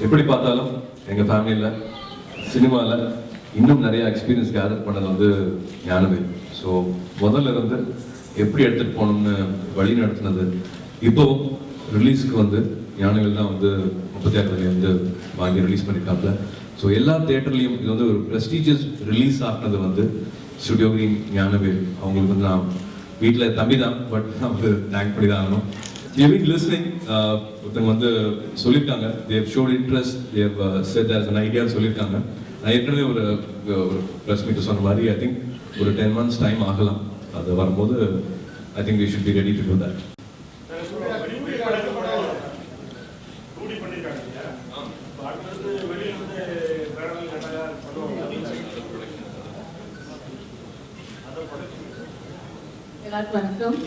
எப்படி பார்த்தாலும் எங்கள் ஃபேமிலியில் சினிமாவில் இன்னும் நிறைய எக்ஸ்பீரியன்ஸ் கேதர் பண்ணது வந்து ஞானவேல். ஸோ முதல்ல இருந்து எப்படி எடுத்துகிட்டு போகணும்னு வழி நடத்தினது. இப்போவும் ரிலீஸ்க்கு வந்து ஞானவேல் தான் வந்து 36 வந்து வாங்கி ரிலீஸ் பண்ணியிருக்காப்புல. ஸோ எல்லா தேட்டர்லையும் இது வந்து ஒரு ப்ரெஸ்டீஜியஸ் ரிலீஸ் ஆகினது வந்து ஸ்டுடியோ கிரீன் ஞானவேல். அவங்களுக்கு வந்து நான் வீட்டில் தம்பி தான், பட் நான் வந்து தேங்க் பண்ணி தான் ஆகணும். Even listening, ஒருத்தங்க வந்து சொல்லியிருக்காங்க, they have showed interest, they have said there's an idea சொல்லியிருக்காங்க. நான் ஏற்கனவே ஒரு ப்ரெஸ் மீட் சொன்ன மாதிரி ஐ திங்க் ஒரு 10 months டைம் ஆகலாம். அது வரும்போது I think we should be ready to do that. எல்லாருக்கும் வணக்கம்.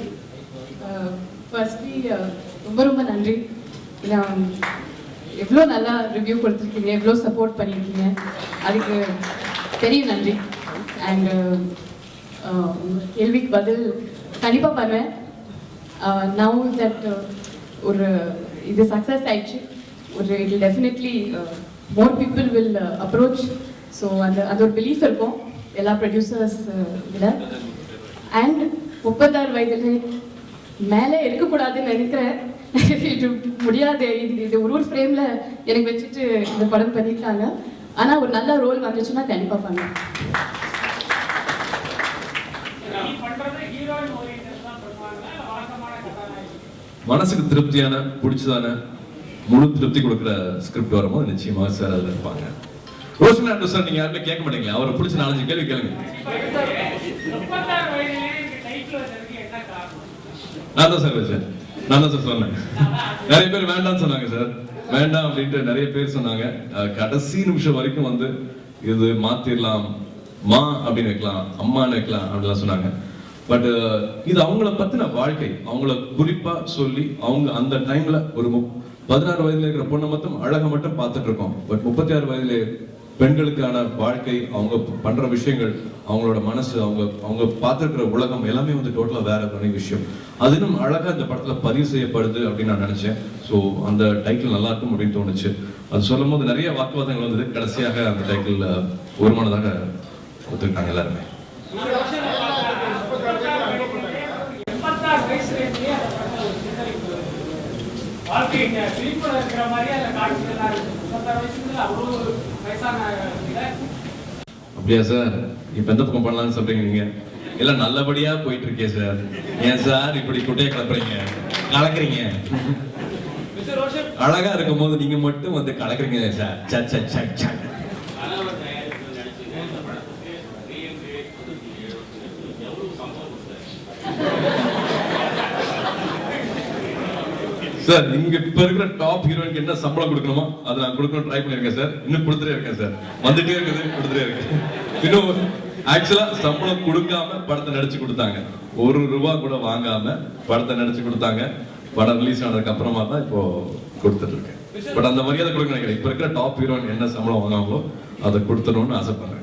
ஃபர்ஸ்ட்லி ரொம்ப நன்றி. எவ்வளோ நல்லா ரிவ்யூ கொடுத்துருக்கீங்க, எவ்வளோ சப்போர்ட் பண்ணியிருக்கீங்க, அதுக்கு பெரிய நன்றி. அண்ட் கேள்விக்கு பதில் கண்டிப்பாக பண்ணுவேன். நவ் தட் ஒரு இது சக்ஸஸ் ஆயிடுச்சு, ஒரு it definitely more people will approach. So அது ஒரு பிலீஃப் இருக்கும் எல்லா ப்ரொடியூசர்ஸ் இதில். அண்ட் 36 வயதுல மேலே இருக்கக்கூடாதுன்னு நினைக்கிறேன். இது முடியாது. இது ஒரு ஃப்ரேமில் எனக்கு வச்சுட்டு இந்த படம் பண்ணியிருக்காங்க. ஆனால் ஒரு நல்ல ரோல் வந்துச்சுன்னா கண்டிப்பாக பண்ணுவேன். மனசுக்கு திருப்தியான பிடிச்சதான முழு திருப்தி கொடுக்குற ஸ்கிரிப்ட் வரும்போது நிச்சயமாக சார் அதில் இருப்பாங்க. ரோஷன் ஆண்டோ சார் நீங்கள் யாருமே கேட்க மாட்டீங்களா? அவரை பிடிச்ச 4-5 கேள்வி கேளுங்க. நான் தான் சார் வச்சேன், நான் தான் சார் சொன்னேன். நிறைய பேர் வேண்டாம்னு சொன்னாங்க சார், வேண்டாம் அப்படின்ட்டு நிறைய பேர் சொன்னாங்க. கடைசி நிமிஷம் வரைக்கும் வந்து இது மாத்திரலாம், மா அப்படின்னு வைக்கலாம், அம்மான்னு வைக்கலாம் அப்படிலாம் சொன்னாங்க. பட் இது அவங்கள பத்தின வாழ்க்கை, அவங்கள குறிப்பா சொல்லி அவங்க அந்த டைம்ல ஒரு 16 வயதுல இருக்கிற பொண்ணை மட்டும் அழகை மட்டும் பார்த்துட்டு இருக்கோம். பட் 36 வயதுல பெண்களுக்கான வாழ்க்கை, அவங்க பண்ற விஷயங்கள், அவங்களோட மனசு, அவங்க பார்த்துருக்கிற உலகம் எல்லாமே வந்து டோட்டலா வேற ஒரு விஷயம். அது இன்னும் அழகா இந்த படத்துல பதிவு செய்யப்படுது அப்படின்னு நான் நினைச்சேன். ஸோ அந்த டைட்டில் நல்லா இருக்கும் அப்படின்னு தோணுச்சு. அது சொல்லும் போது நிறைய வாக்குவாதங்கள் வந்தது. கடைசியாக அந்த டைட்டில் ஒருமானதாக ஒத்துக்கிட்டாங்க எல்லாருமே. அப்படியா சார்? இப்ப எந்த பக்கம் பண்ணலாம்னு சொல்றீங்க நீங்க? எல்லாம் நல்லபடியா போயிட்டு இருக்கே சார். ஏன் சார் இப்படி குட்டையை கலப்புறீங்க, கலக்குறீங்க? அழகா இருக்கும் போது நீங்க மட்டும் வந்து கலக்குறீங்க சார். சார் இங்க இப்ப இருக்கிற டாப் ஹீரோயினுக்கு என்ன சம்பளம் கொடுக்கணுமோ அதை நான் கொடுக்கணும் ட்ரை பண்ணிருக்கேன் சார். இன்னும் கொடுத்துட்டே இருக்கேன் சார், வந்துட்டே இருக்குது, கொடுத்துட்டே இருக்கு. இன்னும் ஆக்சுவலா சம்பளம் கொடுக்காம படத்தை நடிச்சு கொடுத்தாங்க, ₹1 கூட வாங்காம படத்தை நடிச்சு கொடுத்தாங்க. படம் ரிலீஸ் ஆனதுக்கு அப்புறமா தான் இப்போ கொடுத்துட்டு இருக்கேன். பட் அந்த மரியாதை கொடுக்க நினைக்கிறேன். இப்ப இருக்கிற டாப் ஹீரோயின் என்ன சம்பளம் வாங்காங்களோ அதை கொடுத்தணும்னு ஆசைப்படுறேன்.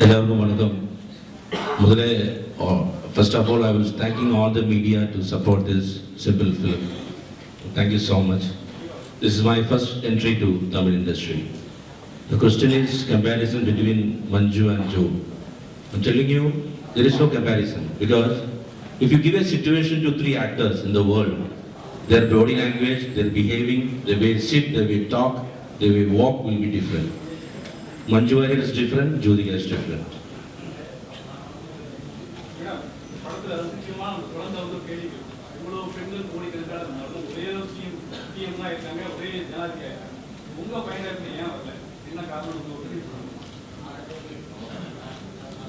எல்லாருக்கும் வணக்கம். முதல்ல first of all I was thanking all the media to support this simple film. Thank you so much. This is my first entry to Tamil industry. The question is comparison between Manju and Joe. I'm telling you there is no comparison, because if you give a situation to 3 actors in the world, their body language, their behaving, the way they sit, the way they talk, the way they walk will be different. Manju Warrier is different, Jyothika is different.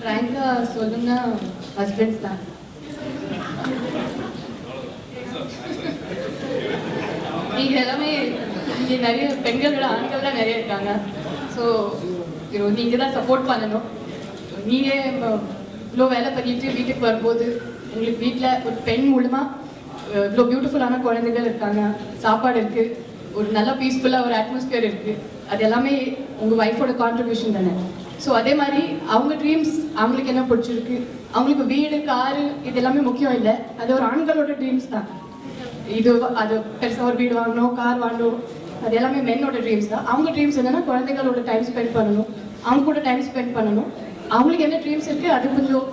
ஃப்ராங்கா சொல்லுங்க, husbands தான். நீங்க எல்லாமே இங்கே நிறைய பெண்களோட ஆண்கள் தான் நிறைய இருக்காங்க. ஸோ நீங்கள் தான் சப்போர்ட் பண்ணணும். நீங்கள் இவ்வளோ வேலை பண்ணிட்டு வீட்டுக்கு வரும்போது உங்களுக்கு வீட்டில் ஒரு பெண் மூலமாக இவ்வளோ பியூட்டிஃபுல்லான குழந்தைகள் இருக்காங்க, சாப்பாடு இருக்குது, ஒரு நல்ல பீஸ்ஃபுல்லாக ஒரு அட்மாஸ்பியர் இருக்குது. அது எல்லாமே உங்கள் ஒய்ஃபோட கான்ட்ரிபியூஷன் தானே. ஸோ அதே மாதிரி அவங்க ட்ரீம்ஸ் அவங்களுக்கு என்ன பிடிச்சிருக்கு, அவங்களுக்கு வீடு காரு இது எல்லாமே முக்கியம் இல்லை, அது ஒரு ஆண்களோட ட்ரீம்ஸ் தான். இது அது பெருசாக ஒரு வீடு வாங்கணும் கார் வாங்கணும் அது எல்லாமே மென்னோட ட்ரீம்ஸ் தான். அவங்க ட்ரீம்ஸ் என்னன்னா குழந்தைகளோட டைம் ஸ்பெண்ட் பண்ணணும், அவங்க கூட டைம் ஸ்பெண்ட் பண்ணணும், அவங்களுக்கு என்ன ட்ரீம்ஸ் இருக்குது அது கொஞ்சம்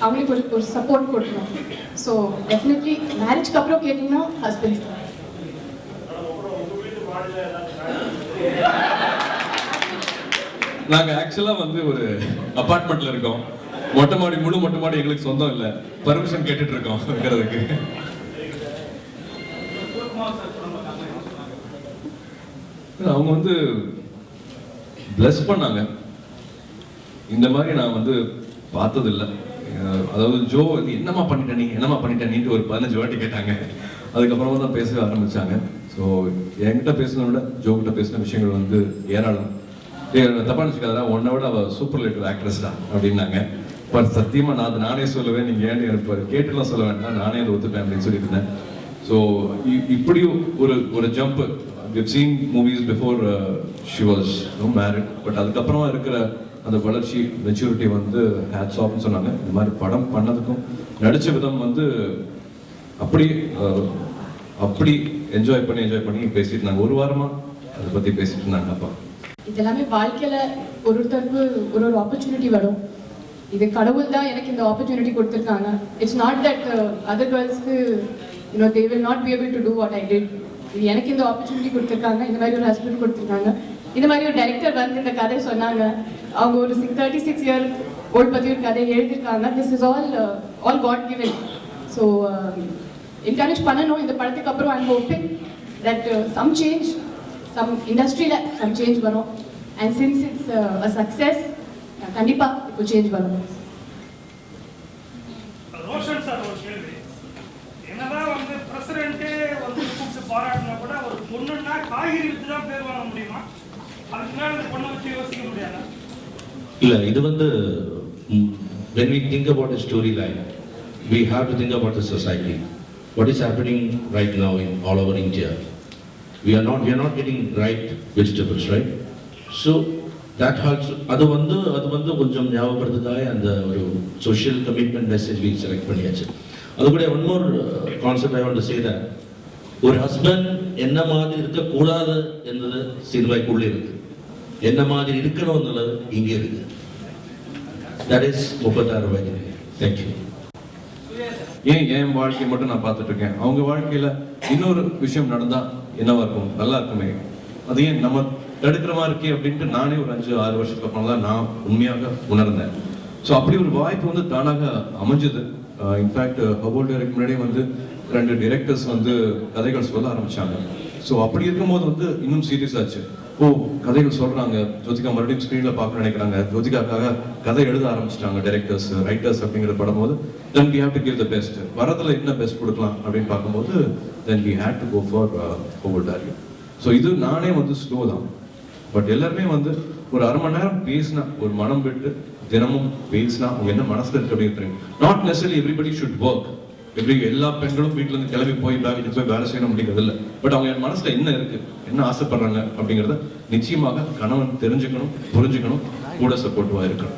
அவங்களுக்கு ஒரு சப்போர்ட் கொடுக்கணும். ஸோ டெஃபினெட்லி மேரேஜ்க்கு அப்புறம் கேட்டிங்கன்னா ஹஸ்பண்ட்ஸ் தான். நாங்க ஆக்சுவலா வந்து ஒரு அபார்ட்மெண்ட்ல இருக்கோம். மொட்டை மாடி முழு மொட்டை மாடி எங்களுக்கு சொந்தம் இல்ல, பர்மிஷன் கேட்டுட்டு இருக்கோம் வைக்கிறதுக்கு. அவங்க வந்து பிளஸ் பண்ணாங்க. இந்த மாதிரி நான் வந்து பார்த்தது இல்லை. அதாவது ஜோ வந்து என்னமா பண்ணிட்டேன் ஒரு 15 வாட்டி கேட்டாங்க. அதுக்கப்புறமா தான் பேச ஆரம்பிச்சாங்க. ஸோ என்கிட்ட பேசுனதை விட ஜோ கிட்ட பேசின விஷயங்கள் வந்து ஏராளம். தப்பா நினச்சிக்காதா, உன்னை விட அவள் சூப்பர்லேட்டிவ் ஆக்ட்ரஸ் தான் அப்படின்னாங்க. பட் சத்தியமாக நானே சொல்லுவேன், நீங்கள் ஏன் இருப்பார் கேட்டுலாம் சொல்ல வேண்டாம், நானே அதை ஒத்துப்பேன் அப்படின்னு சொல்லியிருந்தேன். ஸோ இப்படியும் ஒரு jump we've seen movies before she was married, but அதுக்கப்புறமா இருக்கிற அந்த வளர்ச்சி மெச்சூரிட்டி வந்து ஹேட்ஸ் ஆஃப்னு சொன்னாங்க. இந்த மாதிரி படம் பண்ணதுக்கும் நடித்த விதம் வந்து அப்படி என்ஜாய் பண்ணி பேசிட்டு இருந்தாங்க. ஒரு வாரமாக அதை பற்றி பேசிட்டு இருந்தாங்க அப்பா. இதெல்லாமே வாழ்க்கையில ஒருத்தருக்கு ஒரு ஆப்பர்ச்சுனிட்டி வரும். இது கடவுள் தான் எனக்கு இந்த ஆப்பர்ச்சுனிட்டி கொடுத்துருக்காங்க. இட்ஸ் நாட் தட் அதர் கேர்ள்ஸ்க்கு they will not be able to do what I did. எனக்கு இந்த ஆப்பர்ச்சுனிட்டி கொடுத்துருக்காங்க, இந்த மாதிரி ஒரு ஹஸ்பண்ட் கொடுத்துருக்காங்க, இந்த மாதிரி ஒரு டைரக்டர் வந்து இந்த கதை சொன்னாங்க. அவங்க ஒரு 36 year old பற்றி ஒரு கதை எழுதியிருக்காங்க. This is all God given. So encourage பண்ணணும். இந்த படத்துக்கு அப்புறம் I'm hoping that some change, some இண்டஸ்ட்ரியில் சம் சேஞ்ச் வரும். And since it's a success கண்டிப்பாக இப்போ சேஞ்ச் வரும். ரோஷன் சார் ஒரு கேள்வி, என்னதான் வந்து பிரசிடென்ட்டே வந்து கூப்பிட்டு பாராட்டினா கூட ஒரு பொண்ணுன்னா காய்கறி வித்து தான் பேர் வாங்க முடியுமா? அதுக்கு மேலே இந்த பொண்ணை வச்சு யோசிக்க முடியாதா? இல்லை, இது வந்து when we think about a storyline, we have to think about the society. What is happening right now in all over India? We are not getting right vegetables, right? So that also அது வந்து கொஞ்சம் ஞாபகப்படுத்துறதுக்காக அந்த ஒரு social commitment message we select பண்ணியாச்சு. அது கூட one more concept I want to say that ஒரு husband என்ன மாதிரி இருக்கக்கூடாது என்பது சினிமாக்குள்ளே இருக்கு, என்ன மாதிரி இருக்கணும்னு இங்கே இருக்கு. தட் இஸ் 36 வயது. தேங்க்யூ. ஏன் என் வாழ்க்கையை மட்டும் நான் பார்த்துட்டு இருக்கேன், அவங்க வாழ்க்கையில இன்னொரு விஷயம் நடந்தா என்னவா இருக்கும், நல்லா இருக்குமே, அது ஏன் நம்ம தடுக்கிற மாதிரி இருக்கே அப்படின்ட்டு நானே ஒரு 5-6 வருஷத்துக்கு அப்புறம் தான் நான் உண்மையாக உணர்ந்தேன். ஸோ அப்படி ஒரு வாய்ப்பு வந்து தானாக அமைஞ்சது. இன்ஃபேக்ட் ஹவோல்டருக்கு முன்னாடியே வந்து 2 டிரெக்டர்ஸ் வந்து கதைகள் சொல்ல ஆரம்பிச்சாங்க. ஸோ அப்படி இருக்கும்போது வந்து இன்னும் சீரியஸ் ஆச்சு. கதைகள் சொல்றாங்க, ஜோதிகா மறுபடியும் ஸ்க்ரீன்ல பார்க்க நினைக்கிறாங்க, ஜோதிகாக்காக கதை எழுத ஆரம்பிச்சிட்டாங்க டைரக்டர்ஸ் ரைட்டர்ஸ் அப்படிங்கிற படும்போது then we have to give the best. வரதுல என்ன பெஸ்ட் கொடுக்கலாம் அப்படின்னு பார்க்கும்போது then we had to go for ஹவோல்டாரி. ஸோ இது நானே வந்து ஸ்லோ தான், பட் எல்லாருமே வந்து ஒரு 1/2 மணி நேரம் பேசினா, ஒரு மனம் விட்டு தினமும் பேசினா அவங்க என்ன மனசுல இருக்கு அப்படின்னு தெரியும். Not necessary everybody should work. எல்லா பெண்களும் வீட்டுல இருந்து கிளம்பி போய் வீட்டுக்கு போய் வேலை செய்யணும் அப்படிங்கிறது இல்லை. பட் அவங்க என் மனசுல என்ன இருக்கு, என்ன ஆசைப்படுறாங்க அப்படிங்கிறத நிச்சயமாக கணவன் தெரிஞ்சுக்கணும், புரிஞ்சுக்கணும், கூட சப்போர்ட்டிவா இருக்கணும்.